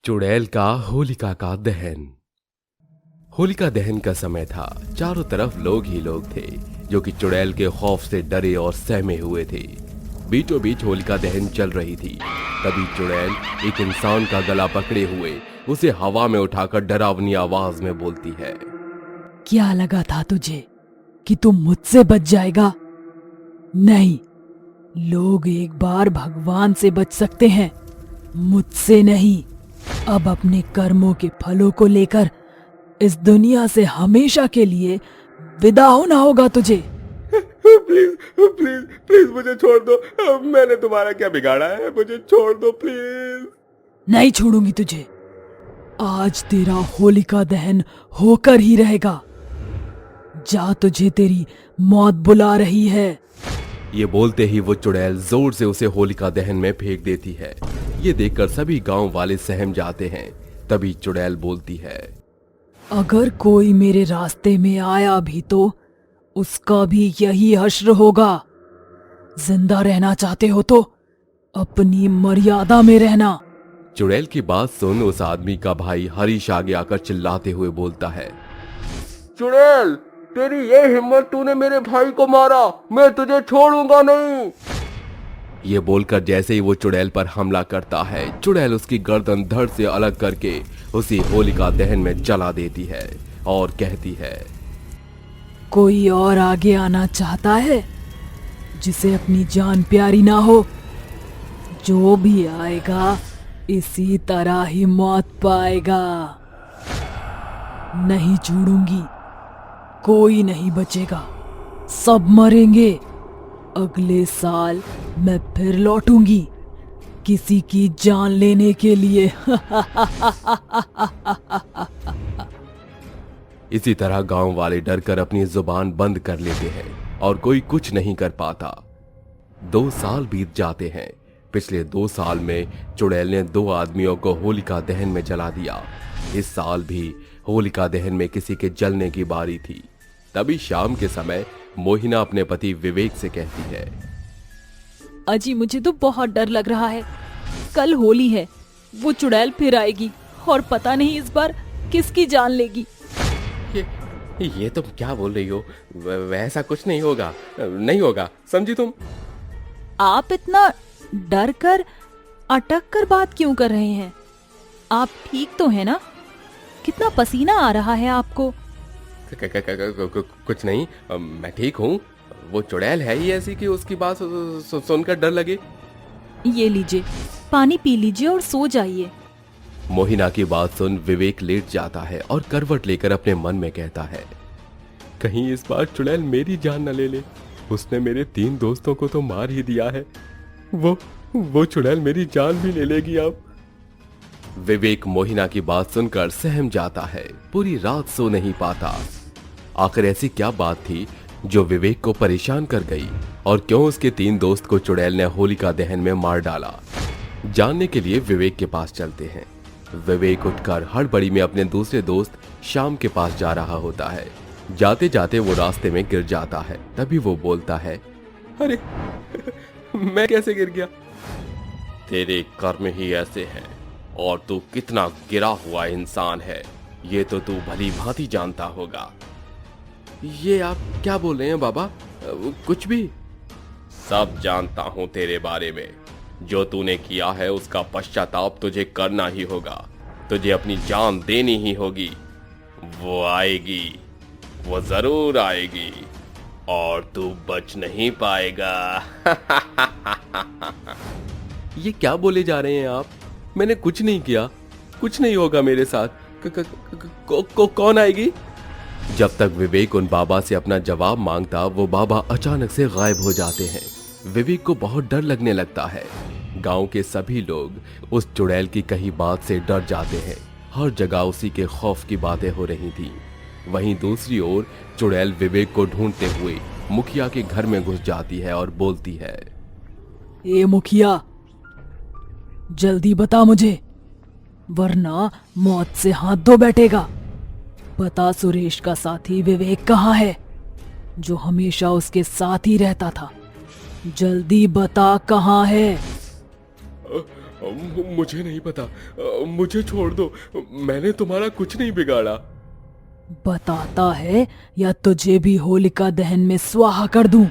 चुड़ैल का होलिका का दहन। होलिका दहन का समय था। चारों तरफ लोग ही लोग थे जो कि चुड़ैल के खौफ से डरे और सहमे हुए थे। बीचों बीच होलिका दहन चल रही थी। तभी चुड़ैल एक इंसान का गला पकड़े हुए उसे हवा में उठाकर डरावनी आवाज में बोलती है। क्या लगा था तुझे कि तुम मुझसे बच जाएगा? नहीं, लोग एक बार भगवान से बच सकते हैं, मुझसे नहीं। अब अपने कर्मों के फलों को लेकर इस दुनिया से हमेशा के लिए विदा होना होगा तुझे। प्लीज प्लीज प्लीज मुझे छोड़ दो। मैंने तुम्हारा क्या बिगाड़ा है? मुझे छोड़ दो प्लीज। नहीं छोड़ूंगी तुझे। आज तेरा होलिका दहन होकर ही रहेगा। जा, तुझे तेरी मौत बुला रही है। ये बोलते ही वो चुड़ैल जोर से उसे होलिका दहन में फेंक देती है। ये देखकर सभी गांव वाले सहम जाते हैं। तभी चुड़ैल बोलती है, अगर कोई मेरे रास्ते में आया भी तो उसका भी यही हश्र होगा। जिंदा रहना चाहते हो तो अपनी मर्यादा में रहना। चुड़ैल की बात सुन उस आदमी का भाई हरीश आगे आकर चिल्लाते हुए बोलता है, चुड़ैल, तेरी ये हिम्मत, तूने मेरे भाई को मारा, मैं तुझे छोड़ूंगा नहीं। ये बोलकर जैसे ही वो चुड़ैल पर हमला करता है, चुड़ैल उसकी गर्दन धड़ से अलग करके उसी होलिका दहन में जला देती है और कहती है, कोई और आगे आना चाहता है जिसे अपनी जान प्यारी ना हो? जो भी आएगा इसी तरह ही मौत पाएगा। नहीं छोड़ूंगी, कोई नहीं बचेगा, सब मरेंगे। अगले साल मैं फिर लौटूंगी किसी की जान लेने के लिए। इसी तरह गांव वाले डरकर अपनी जुबान बंद कर लेते हैं और कोई कुछ नहीं कर पाता। 2 साल बीत जाते हैं। पिछले 2 साल में चुड़ैल ने 2 आदमियों को होलिका दहन में जला दिया। इस साल भी होलिका दहन में किसी के जलने की बारी थी। तभी शाम के समय मोहिना अपने पति विवेक से कहती है, अजी मुझे तो बहुत डर लग रहा है। कल होली है, वो चुड़ैल फिर आएगी और पता नहीं इस बार किसकी जान लेगी। ये तुम क्या बोल रही हो? वैसा कुछ नहीं होगा, नहीं होगा, समझी तुम? आप इतना डर कर अटक कर बात क्यों कर रहे हैं? आप ठीक तो है ना? कितना पसीना आ रहा है आपको? कुछ नहीं, मैं ठीक हूँ। वो चुड़ैल है ही ऐसी कि उसकी बात सुनकर डर लगे। ये लीजिए, पानी पी लीजिए और सो जाइए। मोहिना की बात सुन विवेक लेट जाता है और करवट लेकर अपने मन में कहता है, कहीं इस बार चुड़ैल मेरी जान न ले ले। उसने मेरे 3 दोस्तों को तो मार ही दिया है। वो चुड़ैल मेरी जान भी ले लेगी अब। विवेक मोहिना की बात सुनकर सहम जाता है। पूरी रात सो नहीं पाता। आखिर ऐसी क्या बात थी जो विवेक को परेशान कर गई, और क्यों उसके 3 दोस्त को चुड़ैल ने होलिका दहन में मार डाला? जानने के लिए विवेक के पास चलते हैं। विवेक उठकर हड़बड़ी में अपने दूसरे दोस्त श्याम के पास जा रहा होता है। जाते जाते वो रास्ते में गिर जाता है। तभी वो बोलता है, अरे मैं कैसे गिर गया? तेरे कर्म ही ऐसे हैं और तू कितना गिरा हुआ इंसान है, ये तो तू भली भांति जानता होगा। ये आप क्या बोल रहे हैं बाबा? कुछ भी। सब जानता हूं तेरे बारे में। जो तूने किया है उसका पश्चाताप तुझे करना ही होगा। तुझे अपनी जान देनी ही होगी। वो आएगी, वो जरूर आएगी और तू बच नहीं पाएगा। ये क्या बोले जा रहे हैं आप? मैंने कुछ नहीं किया, कुछ नहीं होगा मेरे साथ। कौन आएगी? जब तक विवेक उन बाबा से अपना जवाब मांगता, वो बाबा अचानक से गायब हो जाते हैं। विवेक को बहुत डर लगने लगता है। गांव के सभी लोग उस चुड़ैल की कही बात से डर जाते हैं। हर जगह उसी के खौफ की बातें हो रही थी। वहीं दूसरी ओर चुड़ैल विवेक को ढूंढते हुए मुखिया के घर में घुस जाती है और बोलती है, ए मुखिया, जल्दी बता मुझे, वरना मौत से हाथ धो बैठेगा। बता, सुरेश का साथी विवेक कहाँ है, जो हमेशा उसके साथ ही रहता था? जल्दी बता, कहाँ है? मुझे नहीं पता, मुझे छोड़ दो, मैंने तुम्हारा कुछ नहीं बिगाड़ा। बताता है या तुझे भी होलिका दहन में स्वाहा कर दूं।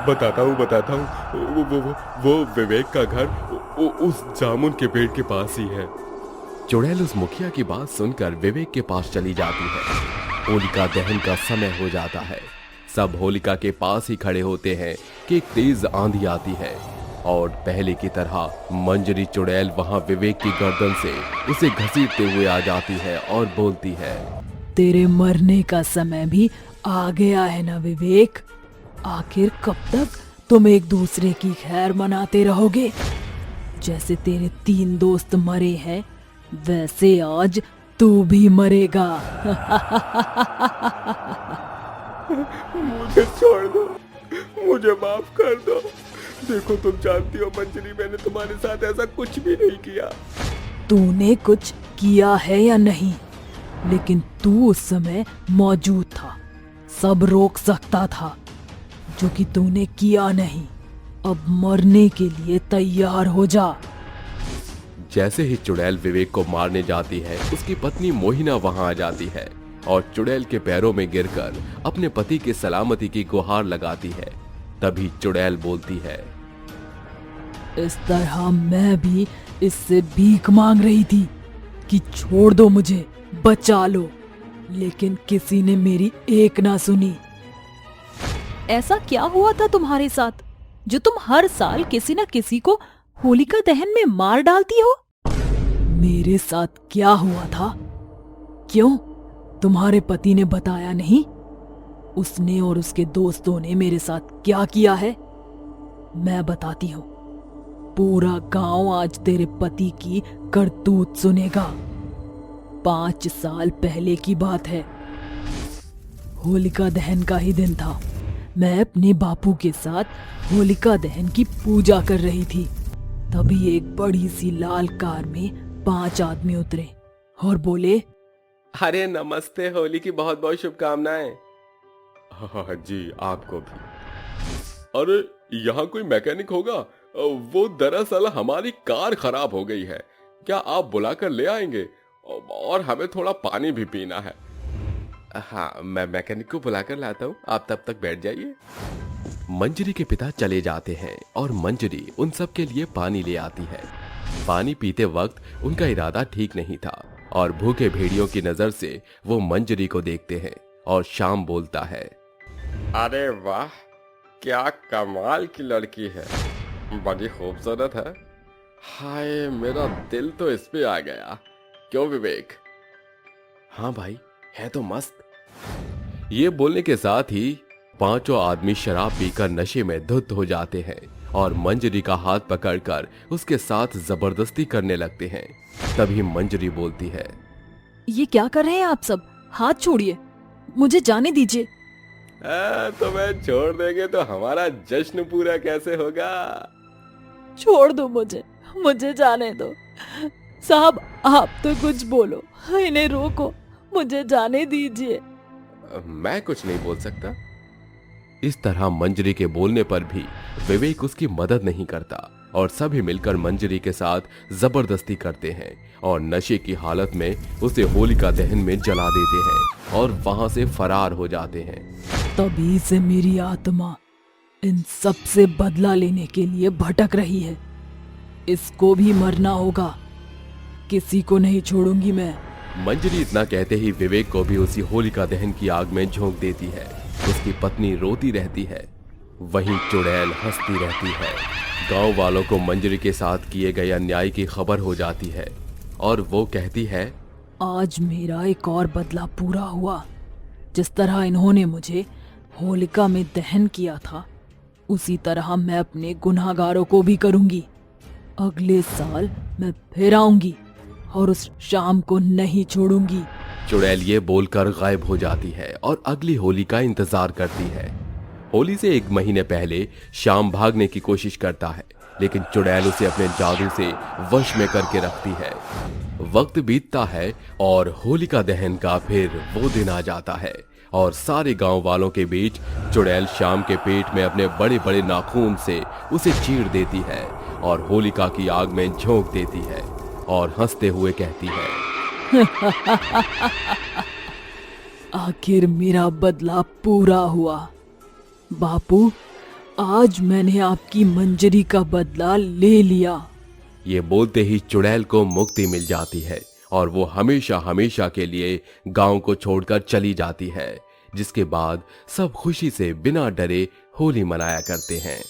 बताता हूँ। वो विवेक का घर उस जामुन के पेड़ के पास ही है। चुड़ैल उस मुखिया की बात सुनकर विवेक के पास चली जाती है। होलिका दहन का समय हो जाता है। सब होलिका के पास ही खड़े होते हैं कि एक तेज आंधी आती है और पहले की तरह मंजरी चुड़ैल वहां विवेक की गर्दन से उसे घसीटते हुए आ जाती है और बोलती है, तेरे मरने का समय भी आ गया है ना विवेक। आखिर कब तक तुम एक दूसरे की खैर मनाते रहोगे? जैसे तेरे 3 दोस्त मरे हैं वैसे आज तू भी मरेगा। मुझे छोड़ दो, मुझे माफ कर दो। देखो तुम जानती हो मंजरी, मैंने तुम्हारे साथ ऐसा कुछ भी नहीं किया। तूने कुछ किया है या नहीं, लेकिन तू उस समय मौजूद था, सब रोक सकता था, जो कि तूने किया नहीं। अब मरने के लिए तैयार हो जा। जैसे ही चुड़ैल विवेक को मारने जाती है, उसकी पत्नी मोहिना वहां आ जाती है और चुड़ैल के पैरों में गिरकर अपने पति की सलामती की गुहार लगाती है। तभी चुड़ैल बोलती है, इस तरह मैं भी इससे भीख मांग रही थी कि छोड़ दो मुझे, बचा लो, लेकिन किसी ने मेरी एक ना सुनी। ऐसा क्या हुआ था तुम्हारे साथ जो तुम हर साल किसी न किसी को होलिका दहन में मार डालती हो? मेरे साथ क्या हुआ था? क्यों, तुम्हारे पति ने बताया नहीं? उसने और उसके दोस्तों ने मेरे साथ क्या किया है? मैं बताती हूँ। पूरा गांव आज तेरे पति की करतूत सुनेगा। 5 साल पहले की बात है। होलिका दहन का ही दिन था। मैं अपने बापू के साथ होलिका दहन की पूजा कर रही थी। तभी एक बड़ी सी लाल कार में 5 आदमी उतरे और बोले, अरे नमस्ते, होली की बहुत बहुत शुभकामनाएं। हाँ जी, आपको भी। अरे यहाँ कोई मैकेनिक होगा? वो दरअसल हमारी कार खराब हो गई है, क्या आप बुलाकर ले आएंगे? और हमें थोड़ा पानी भी पीना है। हाँ, मैं मैकेनिक को बुलाकर लाता हूँ, आप तब तक बैठ जाइए। मंजरी के पिता चले जाते हैं और मंजरी उन सब के लिए पानी ले आती है। पानी पीते वक्त उनका इरादा ठीक नहीं था और भूखे भेड़ियों की नजर से वो मंजरी को देखते हैं और श्याम बोलता है, अरे वाह, क्या कमाल की लड़की है, बड़ी खूबसूरत है। हाय, मेरा दिल तो इस पे आ गया। क्यों विवेक? हाँ भाई, है तो मस्त। ये बोलने के साथ ही 5 आदमी शराब पीकर नशे में धुत हो जाते हैं और मंजरी का हाथ पकड़कर उसके साथ जबरदस्ती करने लगते हैं। तभी मंजरी बोलती है, ये क्या कर रहे हैं आप सब? हाथ छोड़िए, मुझे जाने दीजिए। तुम्हें छोड़ देंगे तो हमारा जश्न पूरा कैसे होगा? छोड़ दो मुझे, मुझे जाने दो। साहब, आप तो कुछ बोलो, इन्हें रोको, मुझे जाने दीजिए। मैं कुछ नहीं बोल सकता। इस तरह मंजरी के बोलने पर भी विवेक उसकी मदद नहीं करता और सभी मिलकर मंजरी के साथ जबरदस्ती करते हैं और नशे की हालत में उसे होलिका दहन में जला देते हैं और वहां से फरार हो जाते हैं। तभी से मेरी आत्मा इन सब से बदला लेने के लिए भटक रही है। इसको भी मरना होगा, किसी को नहीं छोड़ूंगी मैं। मंजरी इतना कहते ही विवेक को भी उसी होलिका दहन की आग में झोंक देती है। उसकी पत्नी रोती रहती है, वहीं चुड़ैल हंसती रहती है। गांव वालों को मंजरी के साथ किए गए अन्याय की खबर हो जाती है और वो कहती है, आज मेरा एक और बदला पूरा हुआ। जिस तरह इन्होंने मुझे होलिका में दहन किया था, उसी तरह मैं अपने गुनहगारों को भी करूंगी। अगले साल मैं फिर आऊंगी और उस शाम को नहीं छोड़ूंगी। चुड़ैल ये बोलकर गायब हो जाती है और अगली होली का इंतजार करती है। होली से 1 महीने पहले शाम भागने की कोशिश करता है, लेकिन चुड़ैल उसे अपने जादू से वश में करके रखती है। वक्त बीतता है और होलिका दहन का फिर वो दिन आ जाता है और सारे गांव वालों के बीच चुड़ैल शाम के पेट में अपने बड़े बड़े नाखून से उसे चीर देती है और होलिका की आग में झोंक देती है और हंसते हुए कहती है, आखिर मेरा बदला पूरा हुआ। बापू, आज मैंने आपकी मंजरी का बदला ले लिया। ये बोलते ही चुड़ैल को मुक्ति मिल जाती है और वो हमेशा हमेशा के लिए गांव को छोड़कर चली जाती है, जिसके बाद सब खुशी से बिना डरे होली मनाया करते हैं।